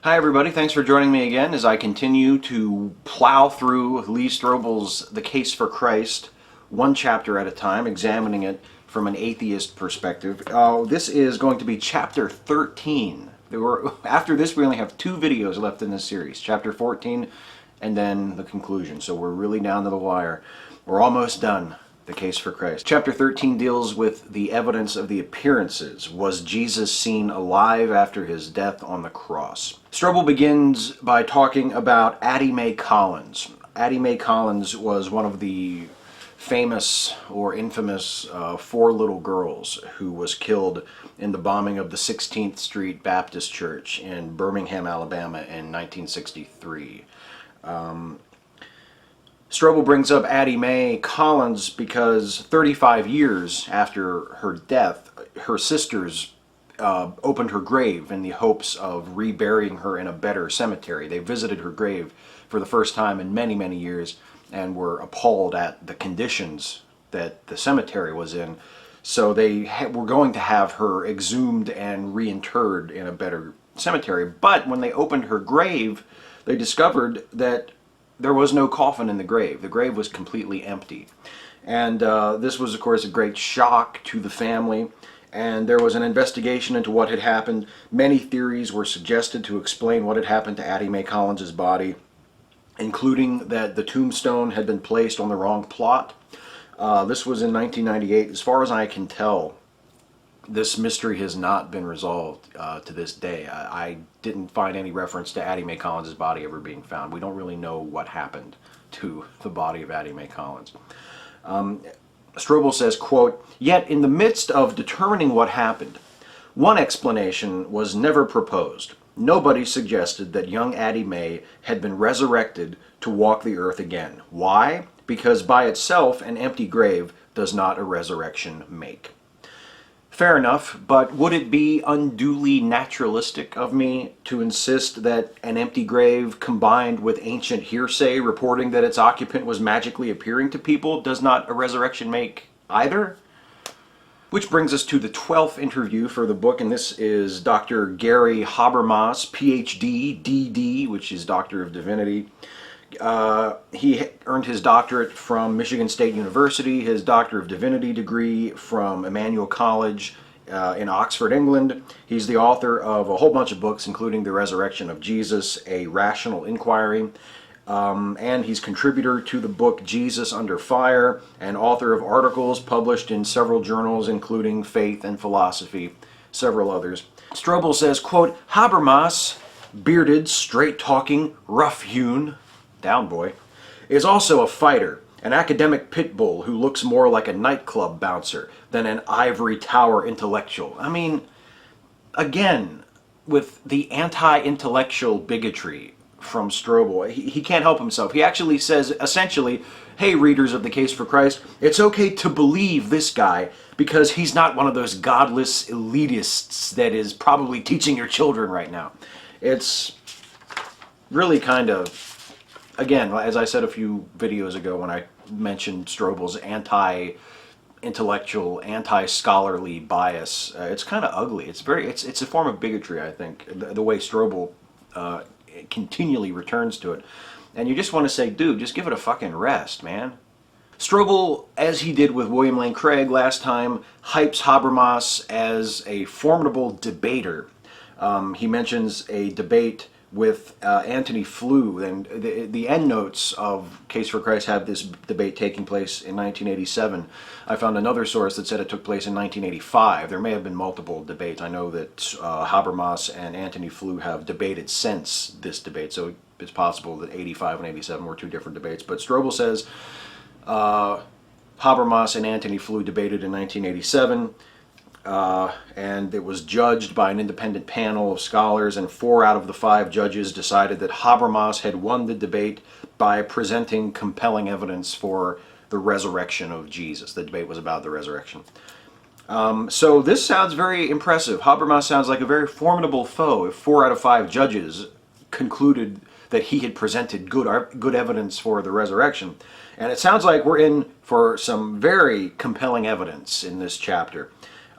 Hi everybody, thanks for joining me again as I continue to plow through Lee Strobel's The Case for Christ, one chapter at a time, examining it from an atheist perspective. This is going to be chapter 13. After this, we only have two videos left in this series, chapter 14 and then the conclusion. So we're really down to the wire. We're almost done. The Case for Christ. Chapter 13 deals with the evidence of the appearances. Was Jesus seen alive after his death on the cross? Strobel begins by talking about Addie Mae Collins. Addie Mae Collins was one of the famous or infamous four little girls who was killed in the bombing of the 16th Street Baptist Church in Birmingham, Alabama in 1963. Strobel brings up Addie Mae Collins because 35 years after her death, her sisters opened her grave in the hopes of reburying her in a better cemetery. They visited her grave for the first time in many, many years and were appalled at the conditions that the cemetery was in. So they were going to have her exhumed and reinterred in a better cemetery. But when they opened her grave, they discovered that there was no coffin in the grave. The grave was completely empty. And this was, of course, a great shock to the family. And there was an investigation into what had happened. Many theories were suggested to explain what had happened to Addie Mae Collins' body, including that the tombstone had been placed on the wrong plot. This was in 1998. As far as I can tell, this mystery has not been resolved to this day. I didn't find any reference to Addie Mae Collins' body ever being found. We don't really know what happened to the body of Addie Mae Collins. Strobel says, quote, "Yet in the midst of determining what happened, one explanation was never proposed. Nobody suggested that young Addie Mae had been resurrected to walk the earth again. Why? Because by itself an empty grave does not a resurrection make." Fair enough, but would it be unduly naturalistic of me to insist that an empty grave combined with ancient hearsay reporting that its occupant was magically appearing to people does not a resurrection make either? Which brings us to the 12th interview for the book, and this is Dr. Gary Habermas, PhD, DD, which is Doctor of Divinity. He earned his doctorate from Michigan State University, his Doctor of Divinity degree from Emmanuel College in Oxford, England. He's the author of a whole bunch of books, including The Resurrection of Jesus, A Rational Inquiry, and he's contributor to the book Jesus Under Fire, and author of articles published in several journals, including Faith and Philosophy, several others. Strobel says, quote, "Habermas, bearded, straight-talking, rough-hewn, down boy, is also a fighter, an academic pit bull who looks more like a nightclub bouncer than an ivory tower intellectual." I mean, again, with the anti-intellectual bigotry from Strobel, he can't help himself. He actually says, essentially, hey, readers of The Case for Christ, it's okay to believe this guy because he's not one of those godless elitists that is probably teaching your children right now. It's really kind of, again, as I said a few videos ago when I mentioned Strobel's anti-intellectual, anti-scholarly bias, it's kind of ugly. It's a form of bigotry, I think, the way Strobel continually returns to it. And you just want to say, dude, just give it a fucking rest, man. Strobel, as he did with William Lane Craig last time, hypes Habermas as a formidable debater. He mentions a debate with Antony Flew, and the endnotes of Case for Christ have this debate taking place in 1987. I found another source that said it took place in 1985. There may have been multiple debates. I know that Habermas and Antony Flew have debated since this debate, so it's possible that 85 and 87 were two different debates. But Strobel says Habermas and Antony Flew debated in 1987. And it was judged by an independent panel of scholars, and 4 out of the 5 judges decided that Habermas had won the debate by presenting compelling evidence for the resurrection of Jesus. The debate was about the resurrection. So this sounds very impressive. Habermas sounds like a very formidable foe if 4 out of 5 judges concluded that he had presented good evidence for the resurrection. And it sounds like we're in for some very compelling evidence in this chapter.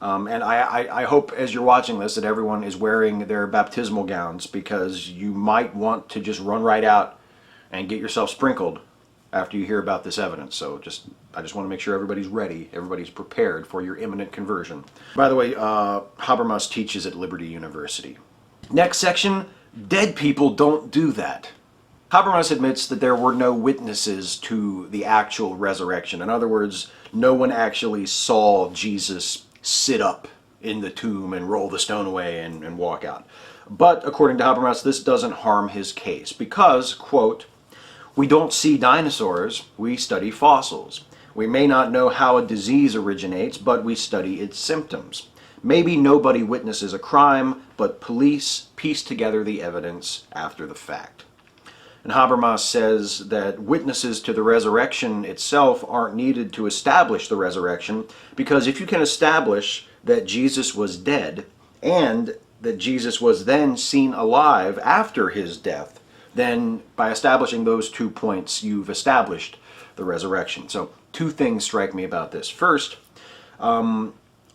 And I hope as you're watching this that everyone is wearing their baptismal gowns, because you might want to just run right out and get yourself sprinkled after you hear about this evidence. So I just want to make sure everybody's ready, everybody's prepared for your imminent conversion. By the way, Habermas teaches at Liberty University. Next section, dead people don't do that. Habermas admits that there were no witnesses to the actual resurrection. In other words, no one actually saw Jesus sit up in the tomb and roll the stone away and walk out. But according to Habermas, this doesn't harm his case because, quote, "We don't see dinosaurs, we study fossils. We may not know how a disease originates, but we study its symptoms. Maybe nobody witnesses a crime, but police piece together the evidence after the fact." And Habermas says that witnesses to the resurrection itself aren't needed to establish the resurrection, because if you can establish that Jesus was dead and that Jesus was then seen alive after his death, then by establishing those 2 points, you've established the resurrection. So 2 things strike me about this. First,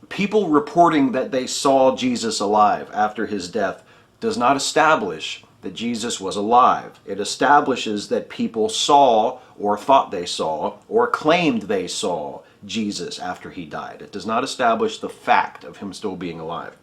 people reporting that they saw Jesus alive after his death does not establish that Jesus was alive. It establishes that people saw or thought they saw or claimed they saw Jesus after he died. It does not establish the fact of him still being alive.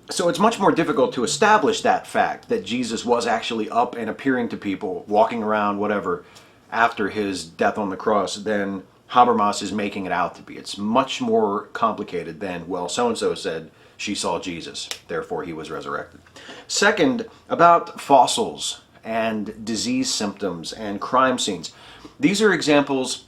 So it's much more difficult to establish that fact, that Jesus was actually up and appearing to people, walking around, whatever, after his death on the cross, than Habermas is making it out to be. It's much more complicated than, well, so-and-so said she saw Jesus, therefore he was resurrected. Second, about fossils and disease symptoms and crime scenes. These are examples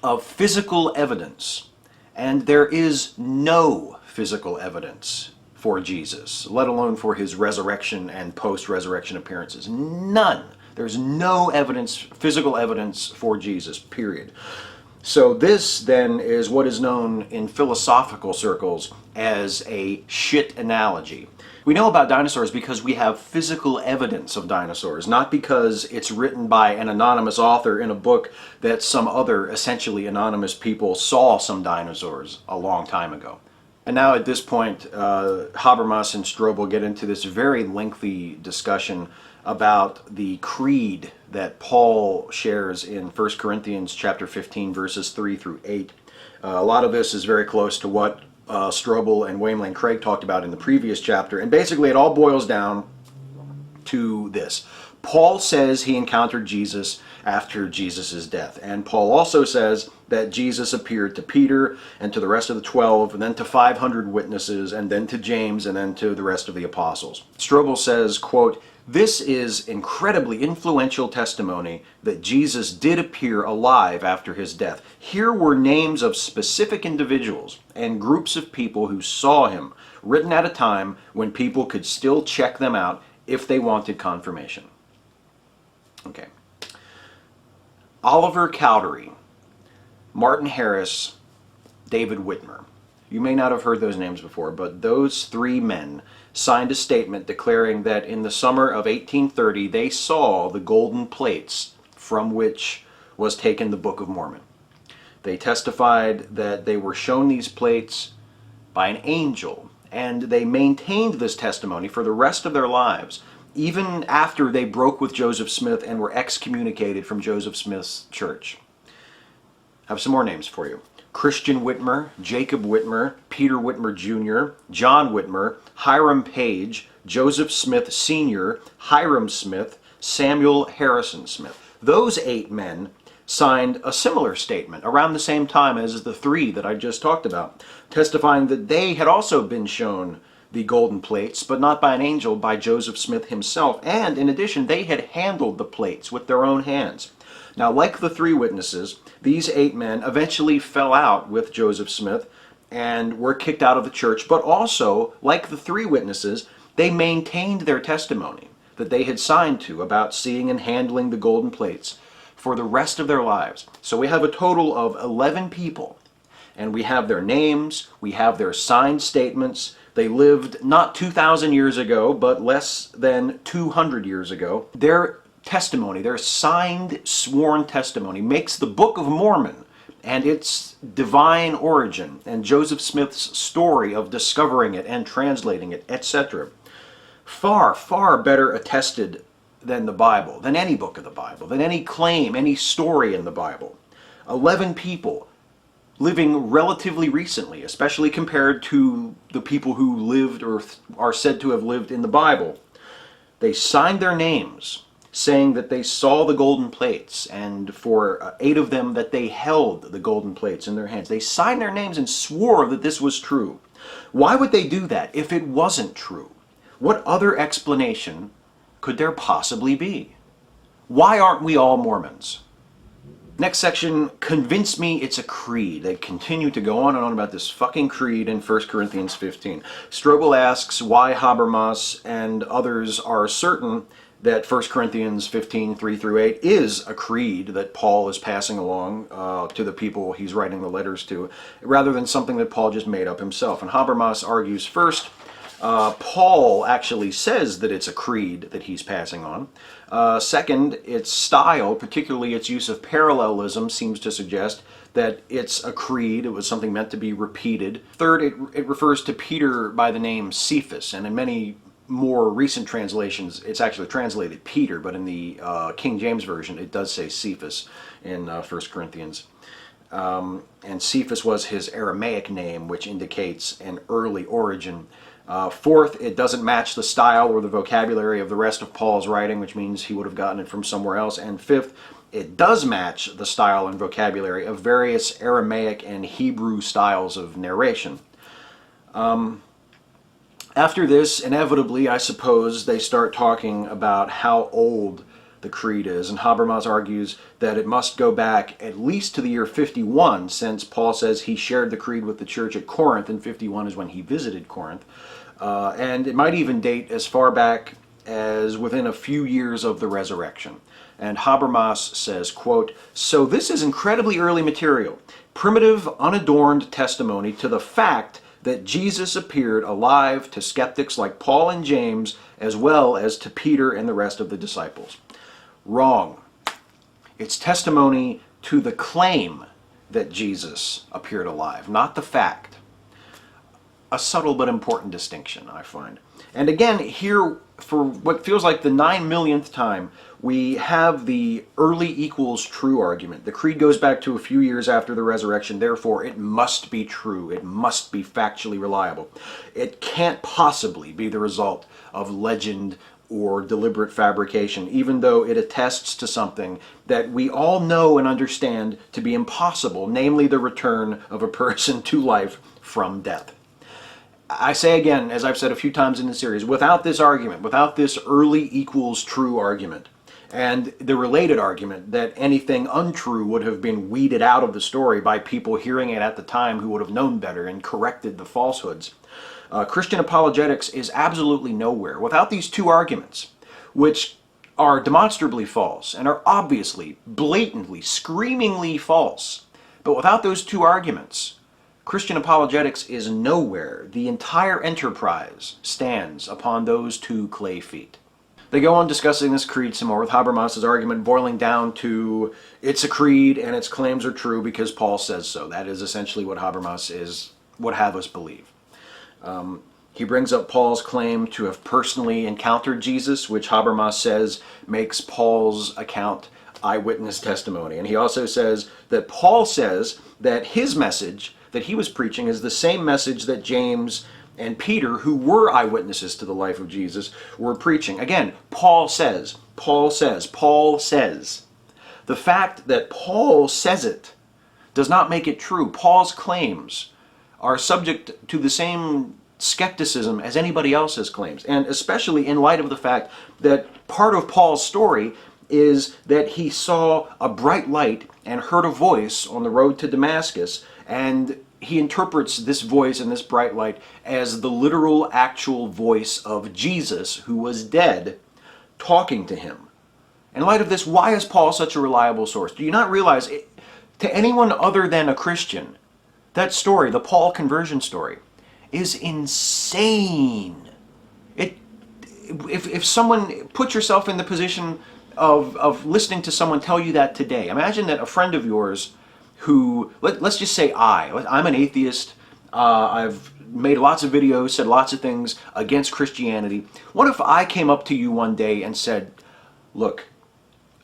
of physical evidence, and there is no physical evidence for Jesus, let alone for his resurrection and post-resurrection appearances. None. There's no evidence, physical evidence for Jesus, period. So this then is what is known in philosophical circles as a shit analogy. We know about dinosaurs because we have physical evidence of dinosaurs, not because it's written by an anonymous author in a book that some other essentially anonymous people saw some dinosaurs a long time ago. And now at this point, Habermas and Strobel get into this very lengthy discussion about the creed that Paul shares in 1 Corinthians chapter 15, verses 3 through 8. A lot of this is very close to what Strobel and William Lane Craig talked about in the previous chapter, and basically it all boils down to this. Paul says he encountered Jesus after Jesus' death, and Paul also says that Jesus appeared to Peter and to the rest of the 12, and then to 500 witnesses, and then to James, and then to the rest of the apostles. Strobel says, quote, "This is incredibly influential testimony that Jesus did appear alive after his death. Here were names of specific individuals and groups of people who saw him, written at a time when people could still check them out if they wanted confirmation." Okay. Oliver Cowdery, Martin Harris, David Whitmer. You may not have heard those names before, but those 3 men signed a statement declaring that in the summer of 1830 they saw the golden plates from which was taken the Book of Mormon. They testified that they were shown these plates by an angel, and they maintained this testimony for the rest of their lives, even after they broke with Joseph Smith and were excommunicated from Joseph Smith's church. I have some more names for you. Christian Whitmer, Jacob Whitmer, Peter Whitmer Jr., John Whitmer, Hiram Page, Joseph Smith Sr., Hiram Smith, Samuel Harrison Smith. Those 8 men signed a similar statement around the same time as the 3 that I just talked about, testifying that they had also been shown the golden plates, but not by an angel, by Joseph Smith himself, and in addition, they had handled the plates with their own hands. Now, like the 3 witnesses, these 8 men eventually fell out with Joseph Smith and were kicked out of the church, but also, like the 3 witnesses, they maintained their testimony that they had signed to about seeing and handling the golden plates for the rest of their lives. So we have a total of 11 people, and we have their names, we have their signed statements. They lived not 2,000 years ago, but less than 200 years ago. Their testimony, their signed, sworn testimony, makes the Book of Mormon and its divine origin, and Joseph Smith's story of discovering it and translating it, etc., far, far better attested than the Bible, than any book of the Bible, than any claim, any story in the Bible. 11 people living relatively recently, especially compared to the people who lived or are said to have lived in the Bible. They signed their names, saying that they saw the golden plates, and for 8 of them that they held the golden plates in their hands. They signed their names and swore that this was true. Why would they do that if it wasn't true? What other explanation could there possibly be? Why aren't we all Mormons? Next section, convince me it's a creed. They continue to go on and on about this fucking creed in 1 Corinthians 15. Strobel asks why Habermas and others are certain that 1 Corinthians 15, 3 through 8 is a creed that Paul is passing along to the people he's writing the letters to, rather than something that Paul just made up himself. And Habermas argues first, Paul actually says that it's a creed that he's passing on. Second, its style, particularly its use of parallelism, seems to suggest that it's a creed. It was something meant to be repeated. Third, it refers to Peter by the name Cephas, and in many more recent translations, it's actually translated Peter, but in the King James Version, it does say Cephas in 1 Corinthians. And Cephas was his Aramaic name, which indicates an early origin. Fourth, it doesn't match the style or the vocabulary of the rest of Paul's writing, which means he would have gotten it from somewhere else. And fifth, it does match the style and vocabulary of various Aramaic and Hebrew styles of narration. After this, inevitably, I suppose, they start talking about how old the creed is, and Habermas argues that it must go back at least to the year 51, since Paul says he shared the creed with the church at Corinth, and 51 is when he visited Corinth. And it might even date as far back as within a few years of the resurrection. And Habermas says, quote, "So this is incredibly early material, primitive, unadorned testimony to the fact that Jesus appeared alive to skeptics like Paul and James, as well as to Peter and the rest of the disciples." Wrong. It's testimony to the claim that Jesus appeared alive, not the fact. A subtle but important distinction, I find. And again, here, for what feels like the 9 millionth time, we have the early equals true argument. The creed goes back to a few years after the resurrection, therefore it must be true. It must be factually reliable. It can't possibly be the result of legend or deliberate fabrication, even though it attests to something that we all know and understand to be impossible, namely the return of a person to life from death. I say again, as I've said a few times in the series, without this argument, without this early equals true argument, and the related argument that anything untrue would have been weeded out of the story by people hearing it at the time who would have known better and corrected the falsehoods, Christian apologetics is absolutely nowhere. Without these two arguments, which are demonstrably false and are obviously, blatantly, screamingly false, but without those two arguments, Christian apologetics is nowhere. The entire enterprise stands upon those two clay feet. They go on discussing this creed some more, with Habermas's argument boiling down to it's a creed and its claims are true because Paul says so. That is essentially what Habermas would have us believe. He brings up Paul's claim to have personally encountered Jesus, which Habermas says makes Paul's account eyewitness testimony. And he also says that Paul says that his message that he was preaching is the same message that James and Peter, who were eyewitnesses to the life of Jesus, were preaching. Again, Paul says, Paul says, Paul says. The fact that Paul says it does not make it true. Paul's claims are subject to the same skepticism as anybody else's claims, and especially in light of the fact that part of Paul's story is that he saw a bright light and heard a voice on the road to Damascus, and he interprets this voice and this bright light as the literal, actual voice of Jesus, who was dead, talking to him. In light of this, why is Paul such a reliable source? Do you not realize, to anyone other than a Christian, that story, the Paul conversion story, is insane. If someone, put yourself in the position of listening to someone tell you that today. Imagine that a friend of yours who, let's just say I'm an atheist. I've made lots of videos, said lots of things against Christianity. What if I came up to you one day and said, look,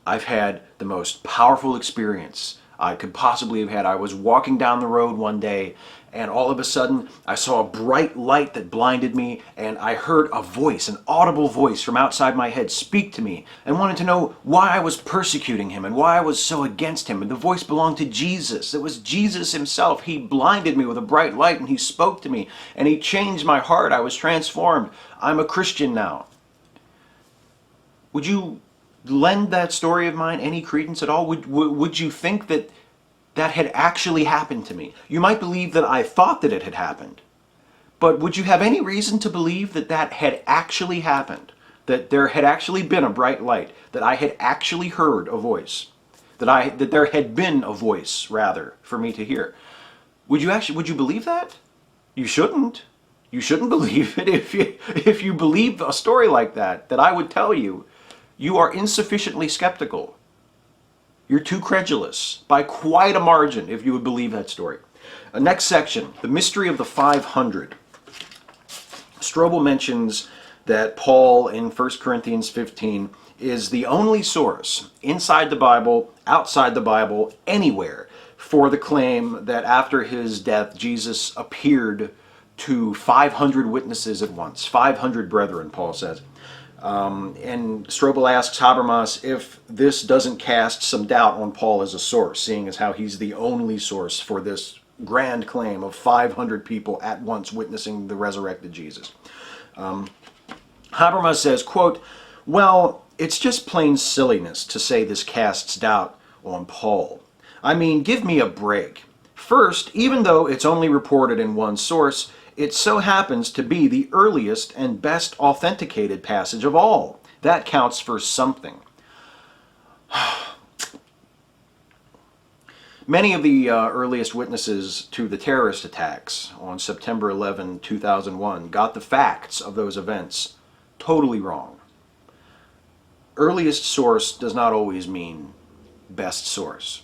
I've had the most powerful experience I could possibly have had. I was walking down the road one day, and all of a sudden I saw a bright light that blinded me, and I heard a voice, an audible voice from outside my head speak to me and wanted to know why I was persecuting him and why I was so against him. And the voice belonged to Jesus. It was Jesus himself. He blinded me with a bright light, and he spoke to me, and he changed my heart. I was transformed. I'm a Christian now. Would you lend that story of mine any credence at all? Would you think that that had actually happened to me? You might believe that I thought that it had happened, but would you have any reason to believe that that had actually happened? That there had actually been a bright light, that I had actually heard a voice, that there had been a voice, rather, for me to hear? Would you believe that? You shouldn't. You shouldn't believe it. If you believe a story like that I would tell you, you are insufficiently skeptical. You're too credulous by quite a margin if you would believe that story. Next section, the mystery of the 500. Strobel mentions that Paul in 1 Corinthians 15 is the only source inside the Bible, outside the Bible, anywhere for the claim that after his death Jesus appeared to 500 witnesses at once. 500 brethren, Paul says. And Strobel asks Habermas if this doesn't cast some doubt on Paul as a source, seeing as how he's the only source for this grand claim of 500 people at once witnessing the resurrected Jesus. Habermas says, quote, well, it's just plain silliness to say this casts doubt on Paul. I mean, give me a break. First, even though it's only reported in one source, it so happens to be the earliest and best authenticated passage of all. That counts for something. Many of the earliest witnesses to the terrorist attacks on September 11, 2001 got the facts of those events totally wrong. Earliest source does not always mean best source.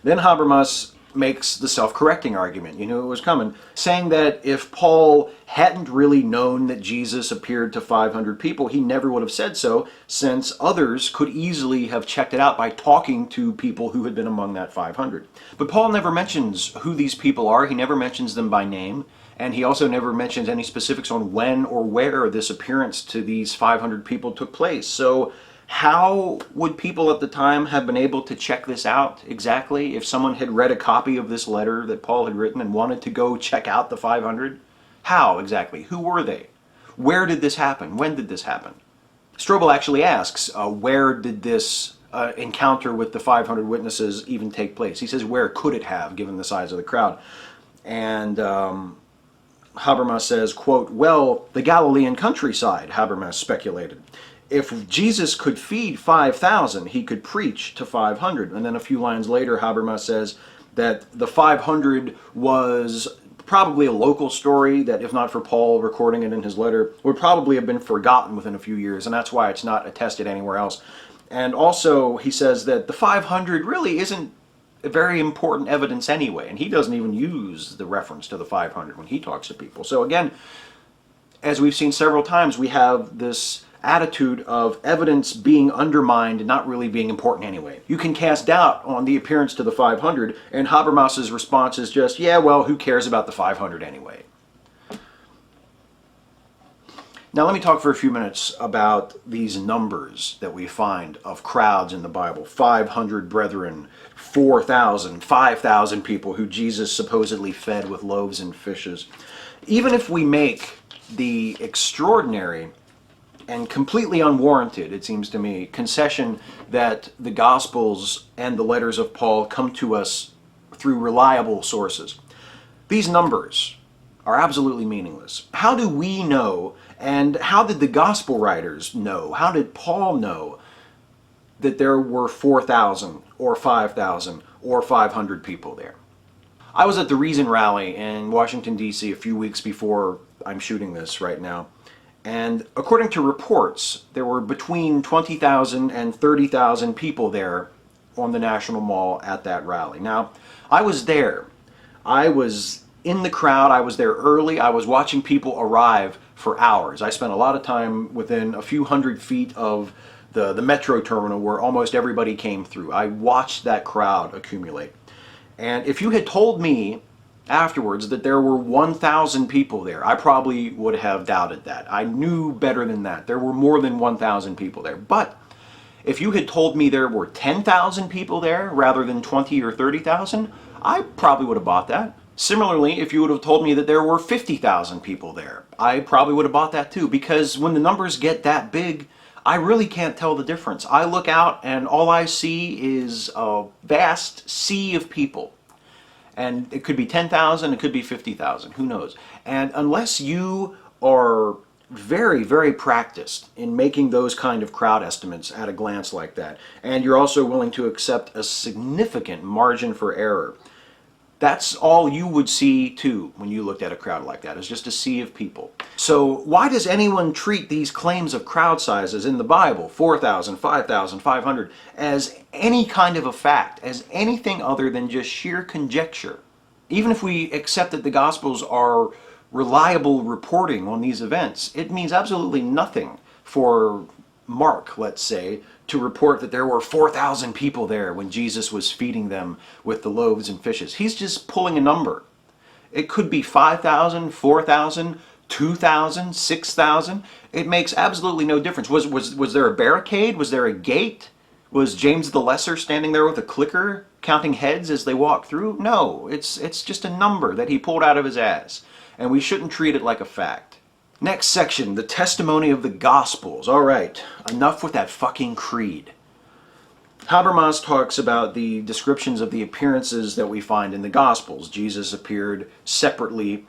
Then Habermas makes the self-correcting argument. You knew it was coming, saying that if Paul hadn't really known that Jesus appeared to 500 people, he never would have said so, since others could easily have checked it out by talking to people who had been among that 500. But Paul never mentions who these people are. He never mentions them by name, and he also never mentions any specifics on when or where this appearance to these 500 people took place. So how would people at the time have been able to check this out exactly if someone had read a copy of this letter that Paul had written and wanted to go check out the 500? How exactly? Who were they? Where did this happen? When did this happen? Strobel actually asks, where did this encounter with the 500 witnesses even take place? He says, where could it have, given the size of the crowd? And Habermas says, quote, well, the Galilean countryside, Habermas speculated. If Jesus could feed 5,000, he could preach to 500. And then a few lines later, Habermas says that the 500 was probably a local story that, if not for Paul recording it in his letter, would probably have been forgotten within a few years, and that's why it's not attested anywhere else. And also, he says that the 500 really isn't very important evidence anyway, and he doesn't even use the reference to the 500 when he talks to people. So again, as we've seen several times, we have this attitude of evidence being undermined and not really being important anyway. You can cast doubt on the appearance to the 500, and Habermas's response is just, yeah, well, who cares about the 500 anyway? Now let me talk for a few minutes about these numbers that we find of crowds in the Bible. 500 brethren, 4,000, 5,000 people who Jesus supposedly fed with loaves and fishes. Even if we make the extraordinary and completely unwarranted, it seems to me, concession that the Gospels and the letters of Paul come to us through reliable sources, these numbers are absolutely meaningless. How do we know, and how did the Gospel writers know, how did Paul know that there were 4,000 or 5,000 or 500 people there? I was at the Reason rally in Washington, D.C. a few weeks before I'm shooting this right now. And according to reports, there were between 20,000 and 30,000 people there on the National Mall at that rally. Now, I was there. I was in the crowd. I was there early. I was watching people arrive for hours. I spent a lot of time within a few hundred feet of the metro terminal where almost everybody came through. I watched that crowd accumulate. And if you had told me afterwards that there were 1,000 people there, I probably would have doubted that. I knew better than that. There were more than 1,000 people there. But if you had told me there were 10,000 people there rather than 20 or 30,000, I probably would have bought that. Similarly, if you would have told me that there were 50,000 people there, I probably would have bought that too, because when the numbers get that big, I really can't tell the difference. I look out and all I see is a vast sea of people. And it could be 10,000, it could be 50,000, who knows. And unless you are very, very practiced in making those kind of crowd estimates at a glance like that, and you're also willing to accept a significant margin for error, that's all you would see too when you looked at a crowd like that, is just a sea of people. So why does anyone treat these claims of crowd sizes in the Bible, 4,000, 5,000, 500, as any kind of a fact, as anything other than just sheer conjecture? Even if we accept that the Gospels are reliable reporting on these events, it means absolutely nothing for Mark, let's say, to report that there were 4,000 people there when Jesus was feeding them with the loaves and fishes. He's just pulling a number. It could be 5,000, 4,000, 2,000, 6,000. It makes absolutely no difference. Was there a barricade? Was there a gate? Was James the Lesser standing there with a clicker counting heads as they walked through? No, it's just a number that he pulled out of his ass. And we shouldn't treat it like a fact. Next section, the testimony of the Gospels. All right, enough with that fucking creed. Habermas talks about the descriptions of the appearances that we find in the Gospels. Jesus appeared separately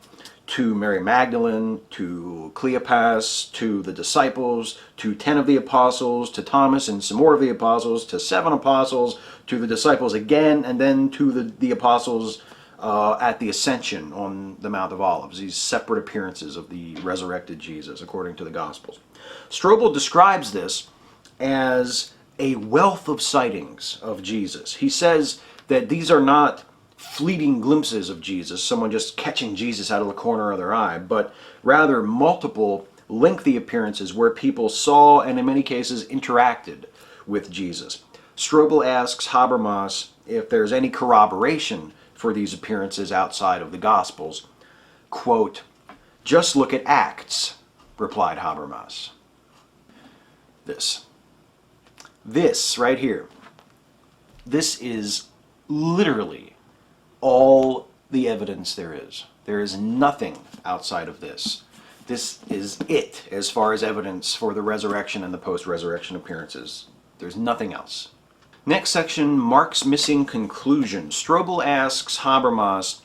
to Mary Magdalene, to Cleopas, to the disciples, to 10 of the apostles, to Thomas and some more of the apostles, to 7 apostles, to the disciples again, and then to the apostles at the ascension on the Mount of Olives, these separate appearances of the resurrected Jesus according to the Gospels. Strobel describes this as a wealth of sightings of Jesus. He says that these are not fleeting glimpses of Jesus, someone just catching Jesus out of the corner of their eye, but rather multiple lengthy appearances where people saw and in many cases interacted with Jesus. Strobel asks Habermas if there's any corroboration for these appearances outside of the Gospels. Quote, "Just look at Acts," replied Habermas. This right here, this is literally all the evidence there is. There is nothing outside of this. This is it as far as evidence for the resurrection and the post-resurrection appearances. There's nothing else. Next section, Mark's missing conclusion. Strobel asks Habermas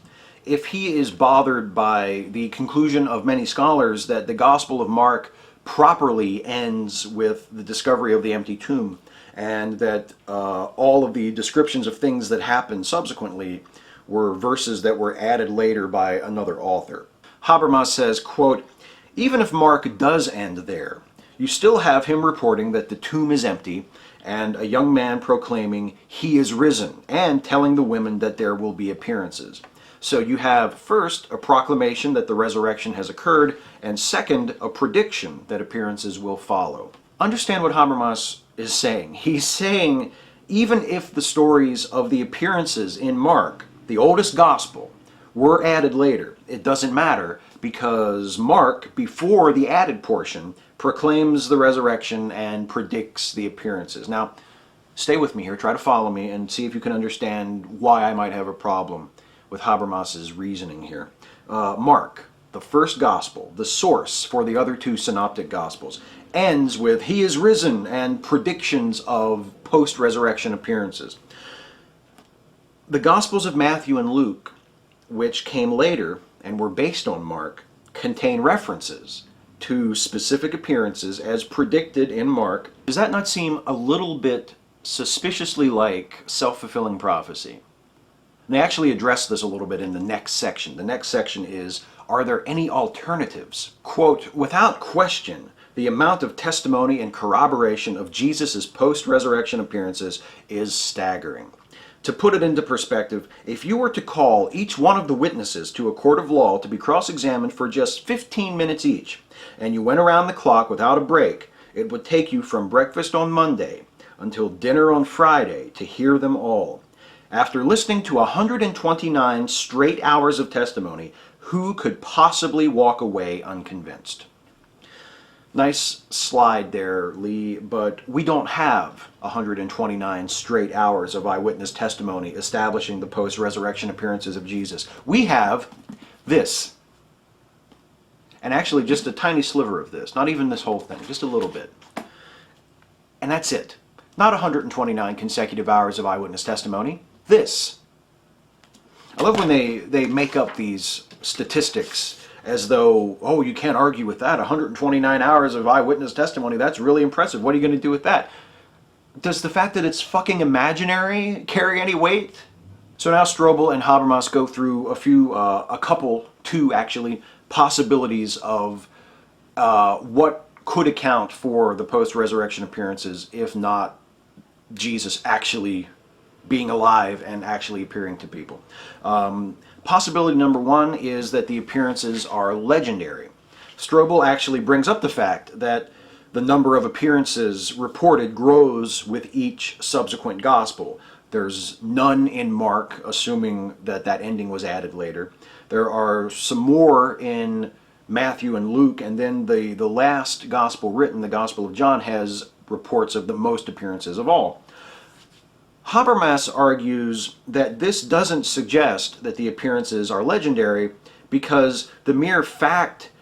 if he is bothered by the conclusion of many scholars that the Gospel of Mark properly ends with the discovery of the empty tomb, and that all of the descriptions of things that happened subsequently were verses that were added later by another author. Habermas says, quote, "Even if Mark does end there, you still have him reporting that the tomb is empty, and a young man proclaiming he is risen, and telling the women that there will be appearances. So you have, first, a proclamation that the resurrection has occurred, and second, a prediction that appearances will follow." Understand what Habermas is saying. He's saying, even if the stories of the appearances in Mark, the oldest gospel, were added later, it doesn't matter, because Mark, before the added portion, proclaims the resurrection and predicts the appearances. Now, stay with me here, try to follow me, and see if you can understand why I might have a problem with Habermas's reasoning here. Mark, the first gospel, the source for the other two synoptic gospels, ends with "he is risen" and predictions of post-resurrection appearances. The Gospels of Matthew and Luke, which came later and were based on Mark, contain references to specific appearances as predicted in Mark. Does that not seem a little bit suspiciously like self-fulfilling prophecy? And they actually address this a little bit in the next section. The next section is, are there any alternatives? Quote, "Without question, The amount of testimony and corroboration of Jesus' post-resurrection appearances is staggering. To put it into perspective, if you were to call each one of the witnesses to a court of law to be cross-examined for just 15 minutes each, and you went around the clock without a break, it would take you from breakfast on Monday until dinner on Friday to hear them all. After listening to 129 straight hours of testimony, who could possibly walk away unconvinced? Nice slide there, Lee, but we don't have 129 straight hours of eyewitness testimony establishing the post-resurrection appearances of Jesus. We have this. And actually just a tiny sliver of this, not even this whole thing, just a little bit. And that's it. Not 129 consecutive hours of eyewitness testimony. This. I love when they make up these statistics as though, oh, you can't argue with that. 129 hours of eyewitness testimony, that's really impressive. What are you going to do with that? Does the fact that it's fucking imaginary carry any weight? So now Strobel and Habermas go through two actually, possibilities of what could account for the post-resurrection appearances if not Jesus actually being alive and actually appearing to people. Possibility number one is that the appearances are legendary. Strobel actually brings up the fact that the number of appearances reported grows with each subsequent gospel. There's none in Mark, assuming that that ending was added later. There are some more in Matthew and Luke, and then the last gospel written, the Gospel of John, has reports of the most appearances of all. Habermas argues that this doesn't suggest that the appearances are legendary because the mere fact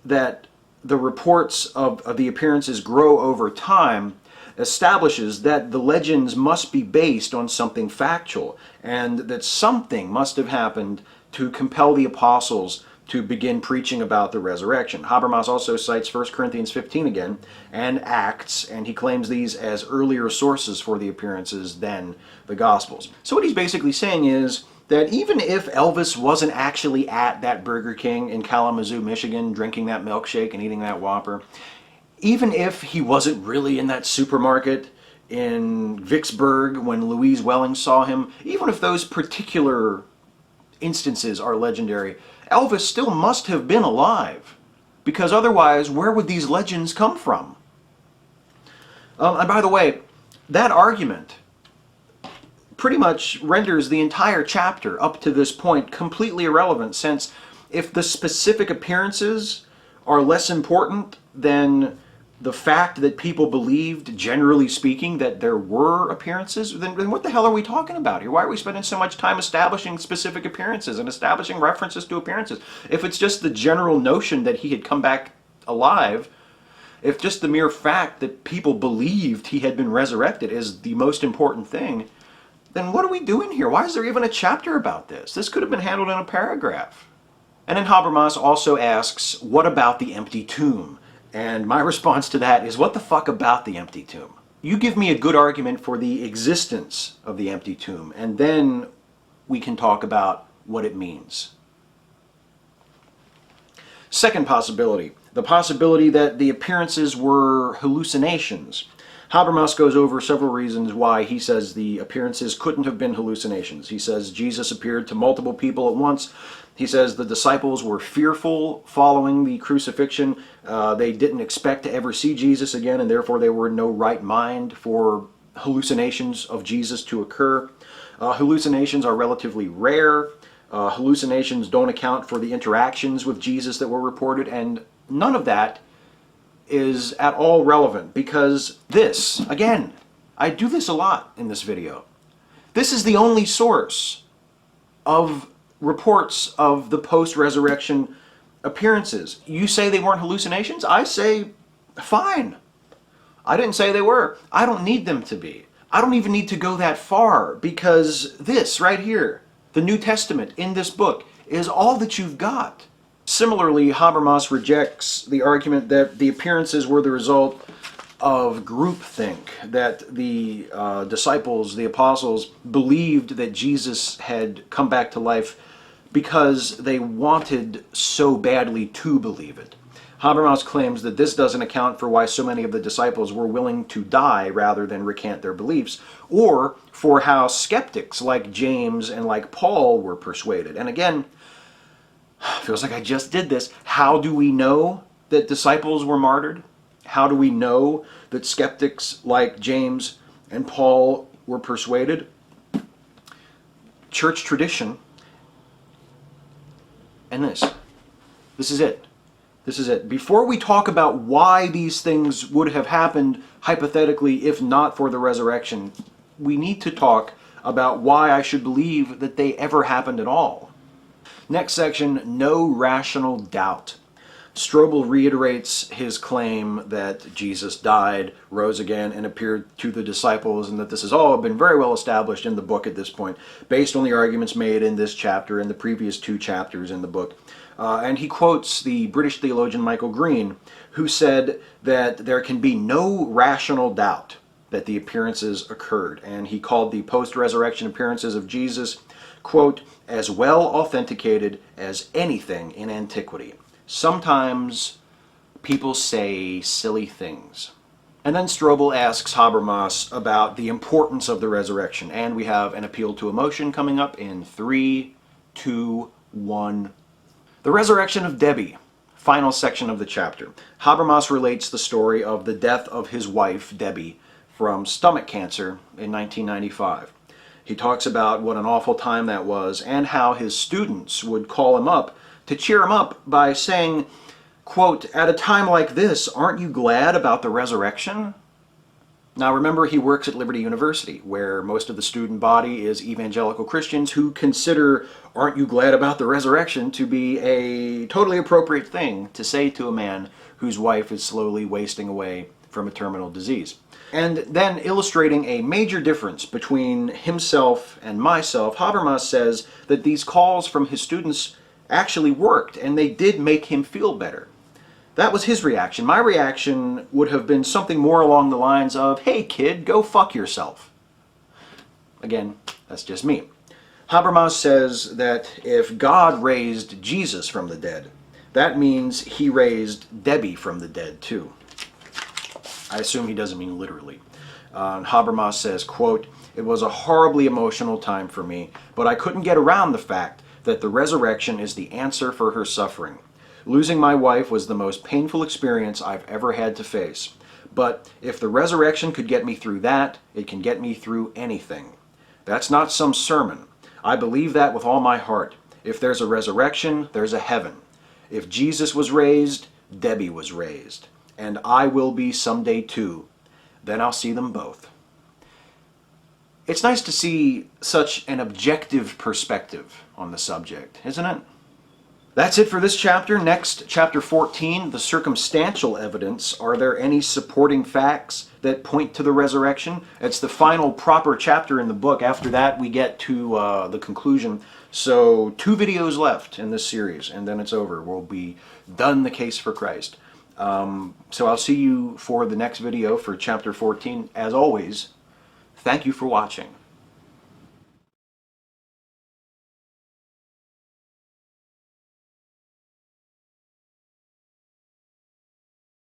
that the reports of the appearances grow over time establishes that the legends must be based on something factual and that something must have happened to compel the apostles to begin preaching about the resurrection. Habermas also cites 1 Corinthians 15 again and Acts, and he claims these as earlier sources for the appearances than the Gospels. So what he's basically saying is that even if Elvis wasn't actually at that Burger King in Kalamazoo, Michigan, drinking that milkshake and eating that Whopper, even if he wasn't really in that supermarket in Vicksburg when Louise Welling saw him, even if those particular instances are legendary, Elvis still must have been alive, because otherwise, where would these legends come from? And by the way, that argument pretty much renders the entire chapter up to this point completely irrelevant, since if the specific appearances are less important than the fact that people believed, generally speaking, that there were appearances, then what the hell are we talking about here? Why are we spending so much time establishing specific appearances and establishing references to appearances? If it's just the general notion that he had come back alive, if just the mere fact that people believed he had been resurrected is the most important thing, then what are we doing here? Why is there even a chapter about this? This could have been handled in a paragraph. And then Habermas also asks, what about the empty tomb? And my response to that is, what the fuck about the empty tomb? You give me a good argument for the existence of the empty tomb, and then we can talk about what it means. Second possibility, the possibility that the appearances were hallucinations. Habermas goes over several reasons why he says the appearances couldn't have been hallucinations. He says Jesus appeared to multiple people at once. He says the disciples were fearful following the crucifixion. They didn't expect to ever see Jesus again, and therefore they were in no right mind for hallucinations of Jesus to occur. Hallucinations are relatively rare. Hallucinations don't account for the interactions with Jesus that were reported, and none of that is at all relevant, because this, again, I do this a lot in this video. This is the only source of reports of the post-resurrection appearances. You say they weren't hallucinations? I say, fine. I didn't say they were. I don't need them to be. I don't even need to go that far, because this right here, the New Testament in this book, is all that you've got. Similarly, Habermas rejects the argument that the appearances were the result of groupthink, that the disciples, the apostles, believed that Jesus had come back to life because they wanted so badly to believe it. Habermas claims that this doesn't account for why so many of the disciples were willing to die rather than recant their beliefs, or for how skeptics like James and like Paul were persuaded. And again, feels like I just did this. How do we know that disciples were martyred? How do we know that skeptics like James and Paul were persuaded? Church tradition. And this. This is it. This is it. Before we talk about why these things would have happened hypothetically if not for the resurrection, we need to talk about why I should believe that they ever happened at all. Next section, no rational doubt. Strobel reiterates his claim that Jesus died, rose again, and appeared to the disciples, and that this has all been very well established in the book at this point, based on the arguments made in this chapter and the previous 2 chapters in the book. And he quotes the British theologian Michael Green, who said that there can be no rational doubt that the appearances occurred. And he called the post-resurrection appearances of Jesus, quote, as well authenticated as anything in antiquity. Sometimes people say silly things. And then Strobel asks Habermas about the importance of the resurrection. And we have an appeal to emotion coming up in 3, 2, 1. The resurrection of Debbie, final section of the chapter. Habermas relates the story of the death of his wife, Debbie, from stomach cancer in 1995. He talks about what an awful time that was and how his students would call him up to cheer him up by saying, quote, at a time like this, aren't you glad about the resurrection? Now remember, he works at Liberty University, where most of the student body is evangelical Christians who consider aren't you glad about the resurrection to be a totally appropriate thing to say to a man whose wife is slowly wasting away from a terminal disease. And then illustrating a major difference between himself and myself, Habermas says that these calls from his students actually worked, and they did make him feel better. That was his reaction. My reaction would have been something more along the lines of, hey kid, go fuck yourself. Again, that's just me. Habermas says that if God raised Jesus from the dead, that means he raised Debbie from the dead too. I assume he doesn't mean literally. Habermas says, quote, it was a horribly emotional time for me, but I couldn't get around the fact that the resurrection is the answer for her suffering. Losing my wife was the most painful experience I've ever had to face. But if the resurrection could get me through that, it can get me through anything. That's not some sermon. I believe that with all my heart. If there's a resurrection, there's a heaven. If Jesus was raised, Debbie was raised. And I will be someday too. Then I'll see them both. It's nice to see such an objective perspective on the subject, isn't it? That's it for this chapter. Next, chapter 14, the circumstantial evidence. Are there any supporting facts that point to the resurrection? It's the final proper chapter in the book. After that, we get to the conclusion. So 2 videos left in this series, and then it's over. We'll be done the case for Christ. So I'll see you for the next video for chapter 14. As always, thank you for watching.